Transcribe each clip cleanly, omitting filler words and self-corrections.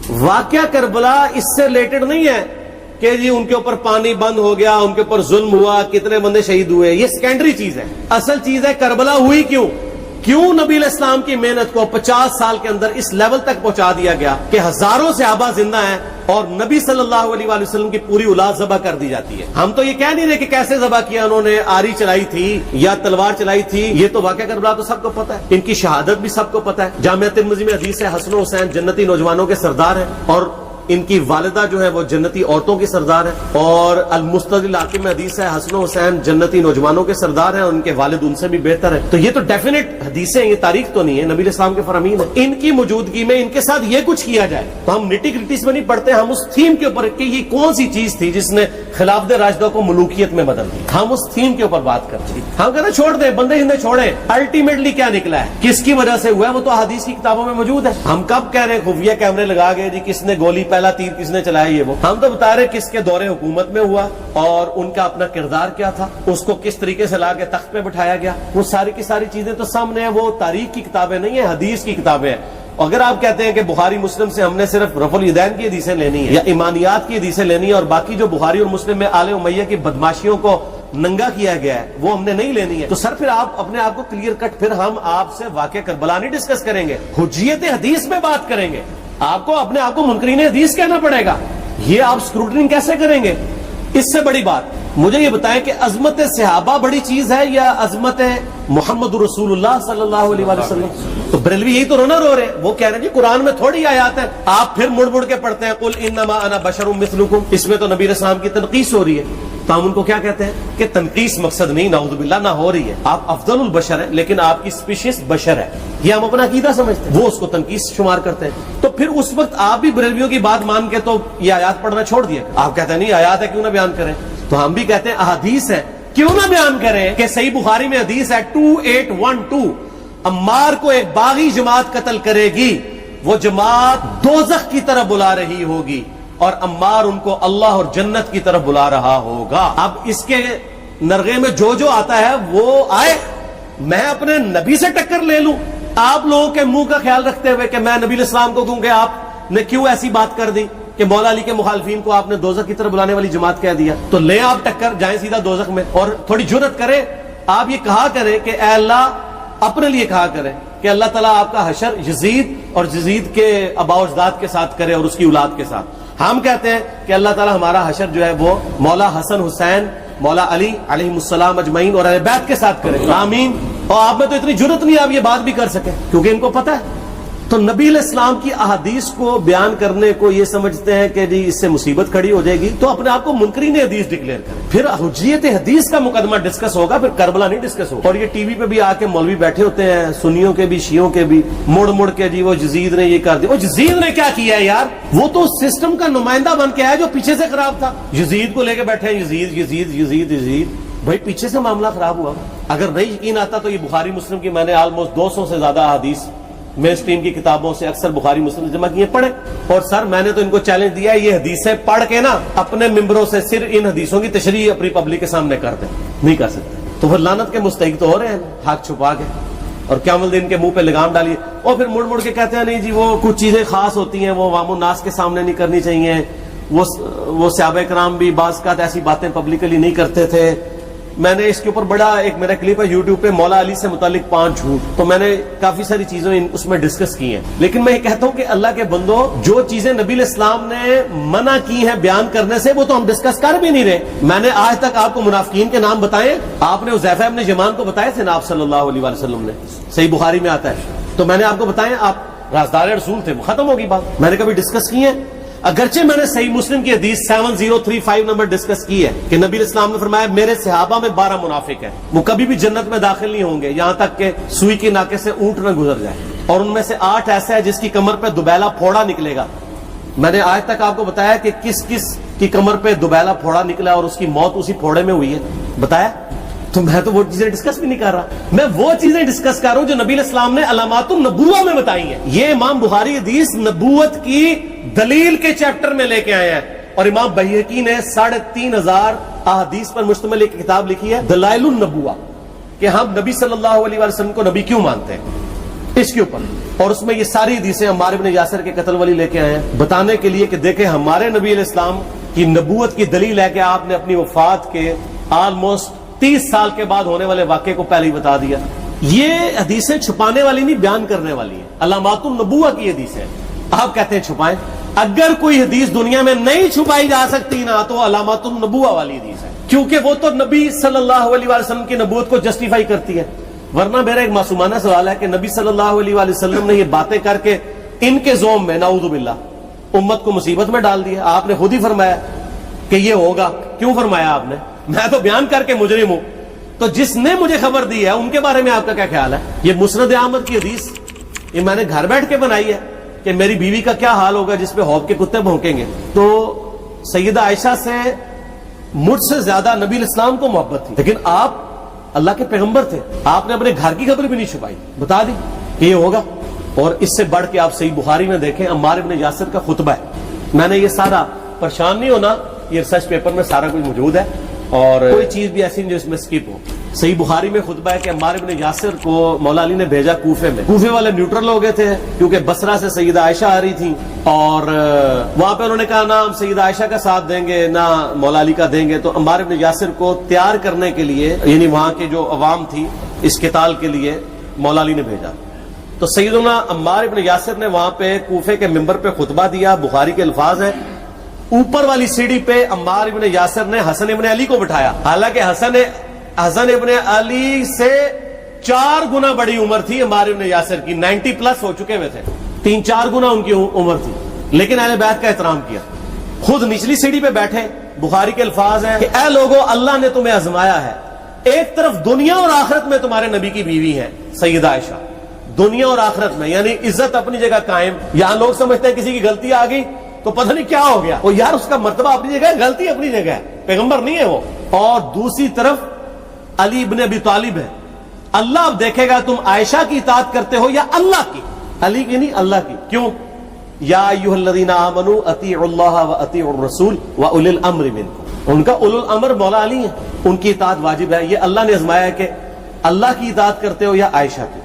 واقعہ کربلا اس سے ریلیٹڈ نہیں ہے کہ جی ان کے اوپر پانی بند ہو گیا، ان کے اوپر ظلم ہوا، کتنے بندے شہید ہوئے، یہ سیکنڈری چیز ہے. اصل چیز ہے کربلا ہوئی کیوں نبی علیہ السلام کی محنت کو 50 سال کے اندر اس لیول تک پہنچا دیا گیا کہ ہزاروں صحابہ زندہ ہیں اور نبی صلی اللہ علیہ وآلہ وسلم کی پوری اولاد ذبح کر دی جاتی ہے. ہم تو یہ کہہ نہیں رہے کہ کیسے ذبح کیا انہوں نے، آری چلائی تھی یا تلوار چلائی تھی، یہ تو واقعہ کربلا تو سب کو پتا ہے، ان کی شہادت بھی سب کو پتا ہے. جامعہ ترمذی میں حدیث ہے حسن و حسین جنتی نوجوانوں کے سردار ہیں اور ان کی والدہ جو ہے وہ جنتی عورتوں کی سردار ہے. اور المستدرک حاکم میں حدیث ہے حسن و حسین جنتی نوجوانوں کے سردار ہیں اور ان کے والد ان سے بھی بہتر ہے. تو یہ تو ڈیفینیٹ حدیثیں ہیں، یہ تاریخ تو نہیں ہے، نبی علیہ السلام کے فرامین ہیں. ان کی موجودگی میں ان کے ساتھ یہ کچھ کیا جائے تو ہم نٹی گریٹیز میں نہیں پڑھتے، ہم اس تھیم کے اوپر کہ یہ کون سی چیز تھی جس نے خلافت راشدہ کو ملوکیت میں بدل دی، ہم اس تھیم کے اوپر بات کرتے ہیں. ہم کہتے ہیں چھوڑ دیں، بندے ہندے چھوڑیں، الٹیمیٹلی کیا نکلا ہے، کس کی وجہ سے ہوا ہے، وہ تو حدیث کی کتابوں میں موجود ہے. ہم کب کہہ رہے ہیں خفیہ کیمرے لگا گئے جی کس نے گولی پہلا تیر کس نے چلایا، یہ وہ ہم تو بتا رہے کس کے دور حکومت میں ہوا اور ان کا اپنا کردار کیا تھا، اس کو کس طریقے سے لا کے تخت پہ بٹھایا گیا. وہ ساری کی ساری چیزیں تو سامنے ہیں، وہ تاریخ کی کتابیں نہیں ہیں، حدیث کی کتابیں ہیں. اگر آپ کہتے ہیں کہ بخاری مسلم سے ہم نے صرف رفع الیدین کی حدیثیں لینی ہے یا ایمانیات کی حدیثیں لینی ہے اور باقی جو بخاری اور مسلم میں آل امیہ کی بدماشیوں کو ننگا کیا گیا ہے وہ ہم نے نہیں لینی ہے، تو سر پھر آپ اپنے آپ کو کلیئر کٹ، پھر ہم آپ سے واقعہ کربلا نہیں ڈسکس کریں گے، حجیت حدیث میں بات کریں گے. آپ کو اپنے آپ کو منکرین حدیث کہنا پڑے گا. یہ آپ اسکروٹنگ کیسے کریں گے؟ اس سے بڑی بات مجھے یہ بتائیں کہ عظمت صحابہ بڑی چیز ہے یا عظمت محمد رسول اللہ صلی اللہ علیہ وآلہ وسلم؟ تو بریلوی یہی تو رونا رو رہے ہیں، وہ کہہ رہے ہیں جی قرآن میں تھوڑی آیات ہیں. آپ پھر مڑ مڑ کے پڑھتے ہیں قل انما انا بشر مثلکم، اس میں تو نبی علیہ السلام کی تنقیص ہو رہی ہے. تو ہم ان کو کیا کہتے ہیں کہ تنقیص مقصد نہیں، نعوذ باللہ نہ ہو رہی ہے، آپ افضل البشر ہیں لیکن آپ کی اسپیشیز بشر ہے، یہ ہم اپنا عقیدہ سمجھتے ہیں، وہ اس کو تنقیص شمار کرتے ہیں. تو پھر اس وقت آپ بھی بریلویوں کی بات مان کے تو یہ آیات پڑھنا چھوڑ دیا. آپ کہتے ہیں نہیں آیات ہے کیوں نہ بیان کریں، تو ہم بھی کہتے ہیں احادیث ہے کیوں نہ بیان کریں. کہ صحیح بخاری میں حدیث ہے 2812 عمار کو ایک باغی جماعت قتل کرے گی، وہ جماعت دوزخ کی طرف بلا رہی ہوگی اور عمار ان کو اللہ اور جنت کی طرف بلا رہا ہوگا. اب اس کے نرغے میں جو آتا ہے وہ آئے، میں اپنے نبی سے ٹکر لے لوں. آپ لوگوں کے منہ کا خیال رکھتے ہوئے کہ میں نبی علیہ السلام کو کہوں کہ آپ نے کیوں ایسی بات کر دی کہ مولا علی کے مخالفین کو آپ نے دوزخ کی طرف بلانے والی جماعت کہہ دیا، تو لیں آپ ٹکر، جائیں سیدھا دوزخ میں. اور تھوڑی جرت کریں، آپ یہ کہا کریں کہ اے اللہ، اپنے لیے کہا کریں کہ اللہ تعالیٰ آپ کا حشر یزید اور یزید کے آباء و اجداد کے ساتھ کرے اور اس کی اولاد کے ساتھ. ہم کہتے ہیں کہ اللہ تعالیٰ ہمارا حشر جو ہے وہ مولا حسن حسین، مولا علی علیہم السلام اجمعین اور اہل بیت کے ساتھ کرے، آمین. اور آپ میں تو اتنی جرت نہیں آپ یہ بات بھی کر سکیں کیونکہ ان کو پتہ ہے. تو نبی علیہ السلام کی احادیث کو بیان کرنے کو یہ سمجھتے ہیں کہ جی اس سے مصیبت کھڑی ہو جائے گی، تو اپنے آپ کو منکرین حدیث ڈکلیئر کریں. پھر حجیت حدیث کا مقدمہ ڈسکس ہوگا، پھر کربلا نہیں ڈسکس ہوگا. اور یہ ٹی وی پہ بھی آ کے مولوی بیٹھے ہوتے ہیں، سنیوں کے بھی شیعوں کے بھی، مڑ مڑ کے جی وہ یزید نے یہ کر دیا. وہ یزید نے کیا کیا ہے یار؟ وہ تو سسٹم کا نمائندہ بن کے آیا جو پیچھے سے خراب تھا. یزید کو لے کے بیٹھے ہیں، یزید یزید یزید یزید. بھائی پیچھے سے معاملہ خراب ہوا. اگر نہیں یقین آتا تو یہ بخاری مسلم کی میں نے آلموسٹ 200 سے زیادہ حدیث مین اسٹریم کی کتابوں سے اکثر بخاری مسلم جمع کیے پڑھے. اور سر میں نے تو ان کو چیلنج دیا ہے یہ حدیثیں پڑھ کے نا اپنے ممبروں سے صرف ان حدیثوں کی تشریح اپنی پبلک کے سامنے کر دیں. نہیں کر سکتے تو پھر لعنت کے مستحق تو ہو رہے ہیں حق چھپا کے، اور قیامت الدین کے منہ پہ لگام ڈالیے. اور پھر مڑ مڑ کے کہتے ہیں نہیں جی وہ کچھ چیزیں خاص ہوتی ہیں وہ عوام الناس کے سامنے نہیں کرنی چاہیے، وہ صحابہ کرام بھی بعض کا ایسی باتیں پبلکلی نہیں کرتے تھے. میں نے اس کے اوپر بڑا ایک میرا کلپ ہے یوٹیوب پہ، مولا علی سے متعلق 5 جھوٹ، تو میں نے کافی ساری چیزیں اس میں ڈسکس کی ہیں. لیکن میں یہ کہتا ہوں کہ اللہ کے بندو، جو چیزیں نبی علیہ السلام نے منع کی ہیں بیان کرنے سے وہ تو ہم ڈسکس کر بھی نہیں رہے. میں نے آج تک آپ کو منافقین کے نام بتائے، آپ نے حذیفہ ابن یمان کو بتائے تھے نا آپ صلی اللہ علیہ وآلہ وسلم نے، صحیح بخاری میں آتا ہے. تو میں نے آپ کو بتائے، آپ رازدار رسول تھے، وہ ختم ہوگی بات. میں نے کبھی ڈسکس کی ہے؟ اگرچہ میں نے صحیح مسلم کی حدیث 7035 نمبر ڈسکس کی ہے کہ نبی علیہ السلام نے فرمایا میرے صحابہ میں 12 منافق ہیں، وہ کبھی بھی جنت میں داخل نہیں ہوں گے یہاں تک کہ سوئی کے ناکے سے اونٹ نہ گزر جائے، اور ان میں سے 8 ایسا ہے جس کی کمر پہ دوبیلا پھوڑا نکلے گا. میں نے آج تک آپ کو بتایا کہ کس کس کی کمر پہ دوبیلا پھوڑا نکلا اور اس کی موت اسی پھوڑے میں ہوئی ہے، بتایا؟ تو میں تو وہ چیزیں ڈسکس بھی نہیں کر رہا، میں وہ چیزیں ڈسکس کر رہا ہوں جو نبی علیہ السلام نے علامات النبوہ میں بتائی ہیں. یہ امام بخاری حدیث نبوت کی دلیل کے چیپٹر میں لے کے آئے ہیں، اور امام بہقی نے 3500 احادیث پر مشتمل ایک کتاب لکھی ہے دلائل النبوہ، کہ ہم نبی صلی اللہ علیہ وسلم کو نبی کیوں مانتے ہیں. اس کے اوپر, اور اس میں یہ ساری حدیثیں عمار بن یاسر کے قتل والی لے کے آئے ہیں, بتانے کے لیے کہ دیکھیں ہمارے نبی علیہ السلام کی نبوت کی دلیل ہے کہ آپ نے اپنی وفات کے آلموسٹ 30 سال کے بعد ہونے والے واقعے کو پہلے ہی بتا دیا. یہ حدیثیں چھپانے والی نہیں, بیان کرنے والی ہیں. علامات النبوہ کی حدیثیں آپ کہتے ہیں چھپائیں. اگر کوئی حدیث دنیا میں نہیں چھپائی جا سکتی نا تو علامات النبوہ والی حدیث ہے, کیونکہ وہ تو نبی صلی اللہ علیہ وسلم کی نبوت کو جسٹیفائی کرتی ہے. ورنہ میرا ایک معصومانہ سوال ہے کہ نبی صلی اللہ علیہ وسلم نے یہ باتیں کر کے ان کے زوم میں نعوذ باللہ امت کو مصیبت میں ڈال دیا. آپ نے خود ہی فرمایا کہ یہ ہوگا. کیوں فرمایا آپ نے؟ میں تو بیان کر کے مجرم ہوں, تو جس نے مجھے خبر دی ہے ان کے بارے میں آپ کا کیا خیال ہے؟ یہ مسند احمد کی حدیث یہ میں نے گھر بیٹھ کے بنائی ہے کہ میری بیوی کا کیا حال ہوگا جس پہ حوض کے کتے بھونکیں گے. تو سیدہ عائشہ سے مجھ سے زیادہ نبی الاسلام کو محبت تھی, لیکن آپ اللہ کے پیغمبر تھے, آپ نے اپنے گھر کی خبر بھی نہیں چھپائی, بتا دی کہ یہ ہوگا. اور اس سے بڑھ کے آپ صحیح بخاری میں دیکھیں عمار بن یاسر کا خطبہ ہے. میں نے یہ سارا, پریشان نہیں ہونا, یہ ریسرچ پیپر میں سارا کچھ موجود ہے اور کوئی چیز بھی ایسی نہیں جو اس میں سکپ ہو. صحیح بخاری میں خطبہ ہے کہ عمار بن یاسر کو مولا علی نے بھیجا کوفے میں. کوفے والے نیوٹرل ہو گئے تھے کیونکہ بصرہ سے سیدہ عائشہ آ رہی تھیں, اور وہاں پہ انہوں نے کہا نہ ہم سیدہ عائشہ کا ساتھ دیں گے نہ مولا علی کا دیں گے. تو عمار بن یاسر کو تیار کرنے کے لیے, یعنی وہاں کے جو عوام تھی اس قتال کے لیے, مولا علی نے بھیجا. تو سیدنا عمار بن یاسر نے وہاں پہ کوفے کے ممبر پہ خطبہ دیا. بخاری کے الفاظ ہیں, اوپر والی سیڑھی پہ عمار بن یاسر نے حسن ابن علی کو بٹھایا, حالانکہ حسن ابن علی سے 4 گنا بڑی عمر تھی عمار ابن یاسر کی, 90 پلس ہو چکے ہوئے تھے, 3-4 گنا ان کی عمر تھی, لیکن اہل بیت کا احترام کیا. خود نچلی سیڑھی پہ بیٹھے. بخاری کے الفاظ ہیں کہ اے لوگو اللہ نے تمہیں آزمایا ہے, ایک طرف دنیا اور آخرت میں تمہارے نبی کی بیوی ہے سیدہ عائشہ, دنیا اور آخرت میں, یعنی عزت اپنی جگہ قائم. یہاں لوگ سمجھتے ہیں کسی کی غلطی آ گئی تو پتہ نہیں کیا ہو گیا, وہ یار اس کا مرتبہ اپنی جگہ ہے, غلطی اپنی جگہ ہے, پیغمبر نہیں ہے وہ. اور دوسری طرف علی ابن ابی طالب ہے. اللہ اب دیکھے گا تم عائشہ کی اطاعت کرتے ہو یا اللہ کی, علی کی نہیں اللہ کی. کیوں؟ یا ایھا الذین آمنوا اطیعوا اللہ واطیعوا الرسول واولی الامر منکم. ان کا اولو الامر مولا علی ہیں, ان کی اطاعت واجب ہے. یہ اللہ نے آزمایا ہے کہ اللہ کی اطاعت کرتے ہو یا عائشہ کی.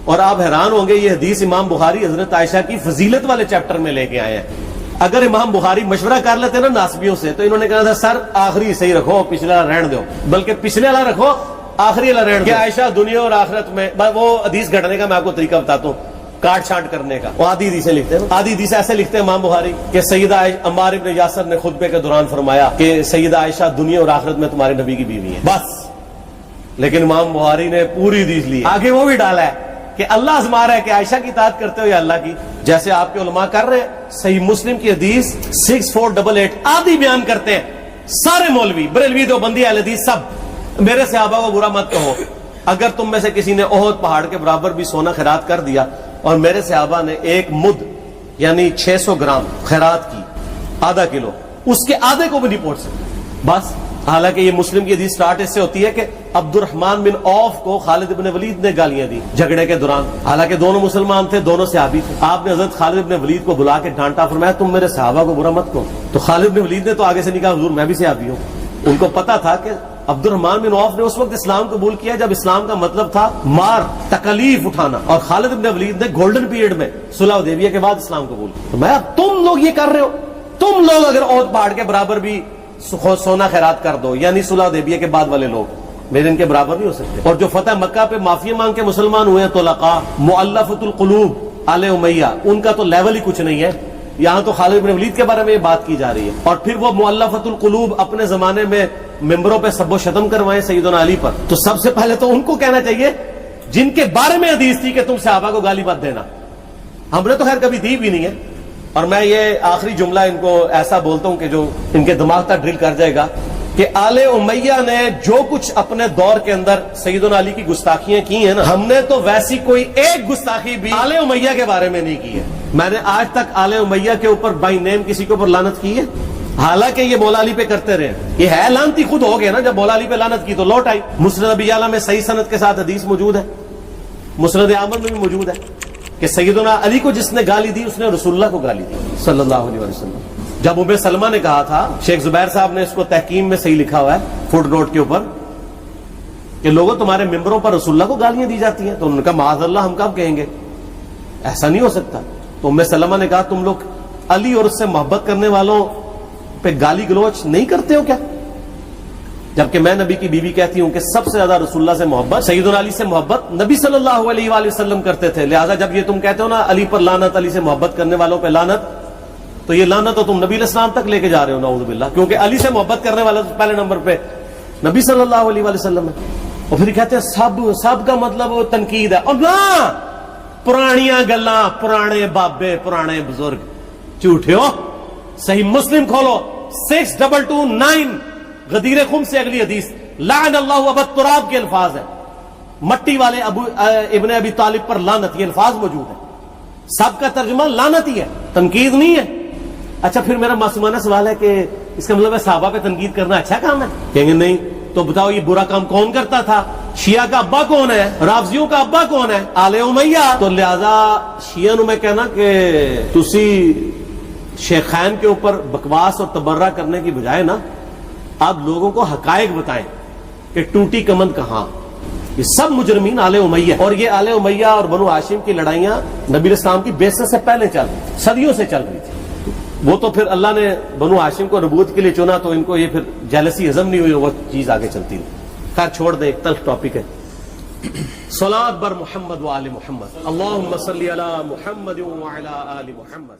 اور آپ حیران ہوں گے, یہ حدیث امام بخاری حضرت عائشہ کی فضیلت والے چیپٹر میں لے کے آئے ہیں. اگر امام بخاری مشورہ کر لیتے نا ناسبیوں سے تو انہوں نے کہا تھا سر آخری صحیح رکھو, پچھلا رہن دو, بلکہ پچھلے والا رکھو آخری والا رہن دو. کہ عائشہ دنیا اور آخرت میں, وہ حدیث گھڑنے کا میں آپ کو طریقہ بتاتا ہوں, کاٹ چھانٹ کرنے کا. وہ آدھی حدیثیں لکھتے ہیں, آدھی حدیث ایسے لکھتے ہیں امام بخاری کہ سیدہ عمار بن یاسر نے خطبے کے دوران فرمایا کہ سیدہ عائشہ دنیا اور آخرت میں تمہارے نبی کی بیوی ہے, بس. لیکن امام بخاری نے پوری حدیث لی, آگے وہ بھی ڈالا ہے کہ اللہ آزما رہا ہے کہ عائشہ کی اطاعت کرتے ہو یا اللہ کی, جیسے آپ کے علماء کر رہے ہیں. صحیح مسلم کی حدیث 6488 آدھی بیان کرتے ہیں سارے مولوی, بریلوی, دیوبندی, اہل حدیث سب. میرے صحابہ کو برا مت کہو, اگر تم میں سے کسی نے احد پہاڑ کے برابر بھی سونا خیرات کر دیا اور میرے صحابہ نے 1 مد یعنی 600 گرام خیرات کی, آدھا کلو, اس کے آدھے کو بھی نہیں پہنچ سکتے, بس. حالانکہ یہ مسلم کی حدیث سٹارٹ اس سے ہوتی ہے کہ عبد الرحمن بن عوف کو خالد بن ولید نے گالیاں دی جھگڑے کے دوران, حالانکہ دونوں مسلمان تھے, دونوں صحابی تھے. آپ نے حضرت خالد بن ولید کو بلا کے ڈانٹا, فرمایا تم میرے صحابہ کو برا مت کہو. تو خالد بن ولید نے تو آگے سے نہیں کہا حضور میں بھی صحابی ہوں. ان کو پتا تھا کہ عبد الرحمن بن عوف نے اس وقت اسلام قبول کیا جب اسلام کا مطلب تھا مار, تکلیف اٹھانا, اور خالد بن ولید نے گولڈن پیریڈ میں صلح حدیبیہ کے بعد اسلام قبول کیا. میں تم لوگ یہ کر رہے ہو, تم لوگ اگر احد پہاڑ کے برابر بھی سونا خیرات کر دو, یعنی صلح حدیبیہ کے بعد والے لوگ میرے ان کے برابر نہیں ہو سکتے. اور جو فتح مکہ پہ معافی مانگ کے مسلمان ہوئے ہیں طلقاء, مؤلفۃ القلوب, آل امیہ, ان کا تو لیول ہی کچھ نہیں ہے. یہاں تو خالد بن ولید کے بارے میں یہ بات کی جا رہی ہے, اور پھر وہ مؤلفۃ القلوب اپنے زمانے میں ممبروں پہ سب و شتم کروائے سیدنا علی پر. تو سب سے پہلے تو ان کو کہنا چاہیے جن کے بارے میں حدیث تھی کہ تم صحابہ کو گالی مت دینا. ہم نے تو خیر کبھی دی بھی نہیں ہے. اور میں یہ آخری جملہ ان کو ایسا بولتا ہوں کہ جو ان کے دماغ تک ڈرل کر جائے گا کہ آل امیہ نے جو کچھ اپنے دور کے اندر سیدنا علی کی گستاخیاں کی ہیں نا, ہم نے تو ویسی کوئی ایک گستاخی بھی آل امیہ کے بارے میں نہیں کی ہے. میں نے آج تک آل امیہ کے اوپر بائی نیم کسی کے اوپر لعنت کی ہے, حالانکہ یہ مولا علی پہ کرتے رہے. یہ ہے لعنتی خود ہو گئے نا, جب مولا علی پہ لعنت کی تو لوٹ آئی. مسند ابی یعلا میں صحیح سند کے ساتھ حدیث موجود ہے, مسند احمد میں بھی موجود ہے کہ سیدنا علی کو جس نے گالی دی اس نے رسول اللہ کو گالی دی صلی اللہ علیہ وسلم. جب ام سلمہ نے کہا تھا, شیخ زبیر صاحب نے اس کو تحکیم میں صحیح لکھا ہوا ہے فٹ نوٹ کے اوپر, کہ لوگوں تمہارے ممبروں پر رسول اللہ کو گالیاں دی جاتی ہیں. تو انہوں نے کہا معاذ اللہ ہم کب کہیں گے, ایسا نہیں ہو سکتا. تو ام سلمہ نے کہا تم لوگ علی اور اس سے محبت کرنے والوں پہ گالی گلوچ نہیں کرتے ہو کیا؟ جبکہ میں نبی کی بیوی کہتی ہوں کہ سب سے زیادہ رسول اللہ سے محبت, سیدنا علی سے محبت نبی صلی اللہ علیہ وآلہ وسلم کرتے تھے. لہٰذا جب یہ تم کہتے ہو نا علی پر لعنت, علی سے محبت کرنے والوں پہ لعنت, تو یہ لعنت تو تم نبی علیہ السلام تک لے کے جا رہے ہو نعوذ باللہ, کیونکہ علی سے محبت کرنے والا پہلے نمبر پہ نبی صلی اللہ علیہ وآلہ وسلم ہے. اور پھر کہتے ہیں سب کا مطلب وہ تنقید ہے. اور نہ, پرانیاں گلاں, پرانے بابے, پرانے بزرگ, جھوٹے ہو. صحیح مسلم کھولو 6229 غدیر خم سے اگلی حدیث, لعن اللہ ابا التراب کے الفاظ ہیں, مٹی والے ابن ابی طالب پر لعنت, یہ الفاظ موجود ہیں. سب کا ترجمہ لعنت ہی ہے, تنقید نہیں ہے. اچھا پھر میرا معصومانہ سوال ہے کہ اس کا مطلب ہے صحابہ پہ تنقید کرنا اچھا کام ہے؟ کہیں گے نہیں. تو بتاؤ یہ برا کام کون کرتا تھا؟ شیعہ کا ابا کون ہے؟ رافضیوں کا ابا کون ہے؟ آل امیہ. تو لہذا شیعہ نو میں کہنا کہ تسی شیخین کے اوپر بکواس اور تبرہ کرنے کی بجائے نا آپ لوگوں کو حقائق بتائیں کہ ٹوٹی کمند کہاں. یہ سب مجرمین آل امیہ, اور یہ آل امیہ اور بنو ہاشم کی لڑائیاں نبی علیہ السلام کی بعثت سے پہلے چل رہی تھی, صدیوں سے چل رہی تھی. وہ تو پھر اللہ نے بنو ہاشم کو نبوت کے لیے چنا تو ان کو یہ پھر جیلسی ہضم نہیں ہوئی, وہ چیز آگے چلتی ہے. خیر چھوڑ دیں, ایک تلخ ٹاپک ہے. صلاۃ بر محمد و آل محمد, اللہم صلی علی محمد و علی آل محمد.